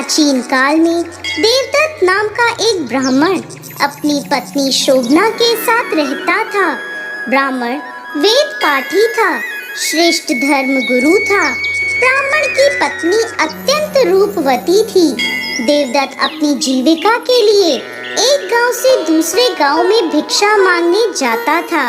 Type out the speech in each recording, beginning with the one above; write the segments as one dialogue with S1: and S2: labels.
S1: प्राचीन काल में देवदत्त नाम का एक ब्राह्मण अपनी पत्नी शोभना के साथ रहता था। ब्राह्मण वेद पाठी था, श्रेष्ठ धर्म गुरु था। ब्राह्मण की पत्नी अत्यंत रूपवती थी। देवदत्त अपनी जीविका के लिए एक गांव से दूसरे गांव में भिक्षा मांगने जाता था।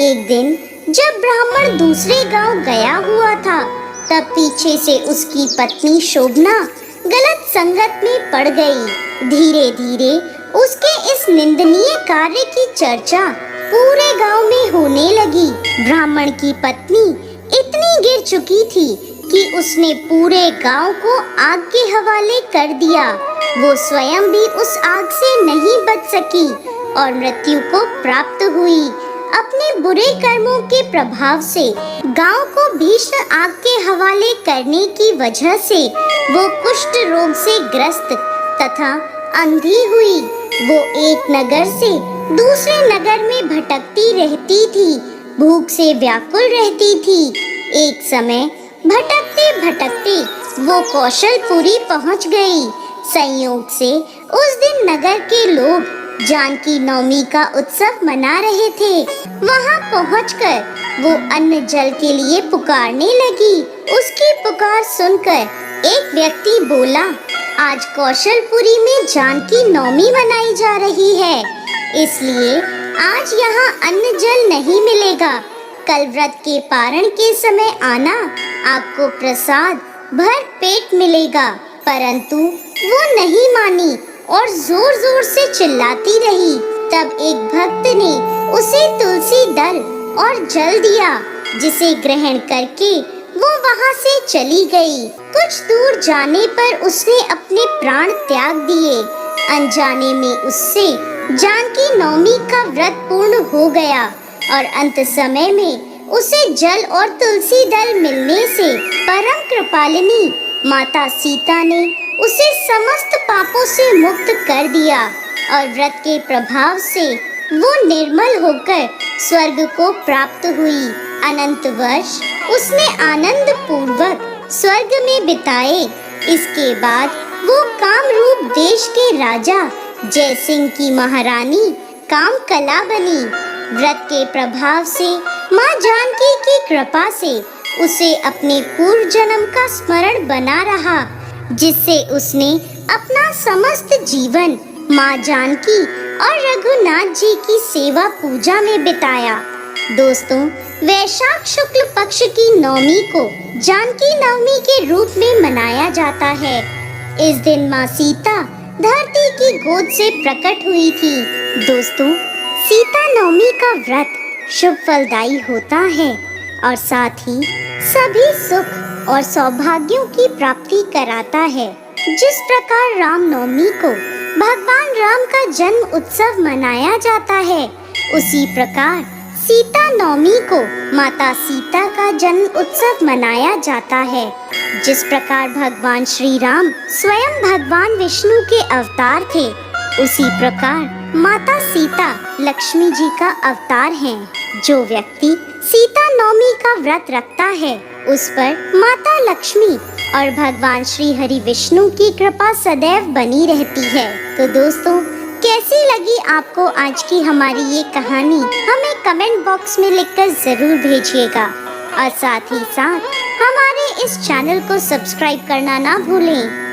S1: एक दिन जब ब्राह्मण दूसरे गांव गया हुआ था, तब पीछे से उसकी पत्नी शोभना गलत संगत में पड़ गई। धीरे धीरे उसके इस निंदनीय कार्य की चर्चा पूरे गांव में होने लगी। ब्राह्मण की पत्नी इतनी गिर चुकी थी कि उसने पूरे गांव को आग के हवाले कर दिया। वो स्वयं भी उस आग से नहीं बच सकी और मृत्यु को प्राप्त हुई। अपने बुरे कर्मों के प्रभाव से गांव को भीषण आग के हवाले करने की वजह से वो कुष्ठ रोग से ग्रस्त तथा अंधी हुई। वो एक नगर से दूसरे नगर में भटकती रहती थी, भूख से व्याकुल रहती थी। एक समय भटकते भटकते वो कौशलपुरी पहुंच गई। संयोग से उस दिन नगर के लोग जानकी नवमी का उत्सव मना रहे थे। वहां पहुंचकर वो अन्न जल के लिए पुकारने लगी। उसकी पुकार सुनकर एक व्यक्ति बोला, आज कौशलपुरी में जानकी नवमी मनाई जा रही है, इसलिए आज यहाँ अन्न जल नहीं मिलेगा। कल व्रत के पारण के समय आना, आपको प्रसाद भर पेट मिलेगा। परंतु वो नहीं मानी और जोर जोर से चिल्लाती रही। तब एक भक्त ने उसे तुलसी दल और जल दिया, जिसे ग्रहण करके वो वहां से चली गई। कुछ दूर जाने पर उसने अपने प्राण त्याग दिए। अनजाने में उससे जानकी नवमी का व्रत पूर्ण हो गया और अंत समय में उसे जल और तुलसी दल मिलने से परम कृपालिनी माता सीता ने उसे समस्त पापों से मुक्त कर दिया और व्रत के प्रभाव से वो निर्मल होकर स्वर्ग को प्राप्त हुई। अनंत वर्ष उसने आनंद पूर्वक स्वर्ग में बिताए। इसके बाद वो कामरूप देश के राजा जयसिंह की महारानी कामकला बनी। व्रत के प्रभाव से माँ जानकी की कृपा से उसे अपने पूर्व जन्म का स्मरण बना रहा, जिससे उसने अपना समस्त जीवन माँ जानकी और रघुनाथ जी की सेवा पूजा में बिताया। दोस्तों, वैशाख शुक्ल पक्ष की नवमी को जानकी नवमी के रूप में मनाया जाता है। इस दिन माँ सीता धरती की गोद से प्रकट हुई थी। दोस्तों, सीता नवमी का व्रत शुभ फलदायी होता है और साथ ही सभी सुख और सौभाग्यों की प्राप्ति कराता है। जिस प्रकार रामनवमी को भगवान राम का जन्म उत्सव मनाया जाता है, उसी प्रकार सीता नवमी को माता सीता का जन्म उत्सव मनाया जाता है। जिस प्रकार भगवान श्री राम स्वयं भगवान विष्णु के अवतार थे, उसी प्रकार माता सीता लक्ष्मी जी का अवतार हैं। जो व्यक्ति सीता नवमी का व्रत रखता है, उस पर माता लक्ष्मी और भगवान श्री हरि विष्णु की कृपा सदैव बनी रहती है। तो दोस्तों, कैसी लगी आपको आज की हमारी ये कहानी? हमें कमेंट बॉक्स में लिखकर जरूर भेजिएगा और साथ ही साथ हमारे इस चैनल को सब्सक्राइब करना ना भूलें।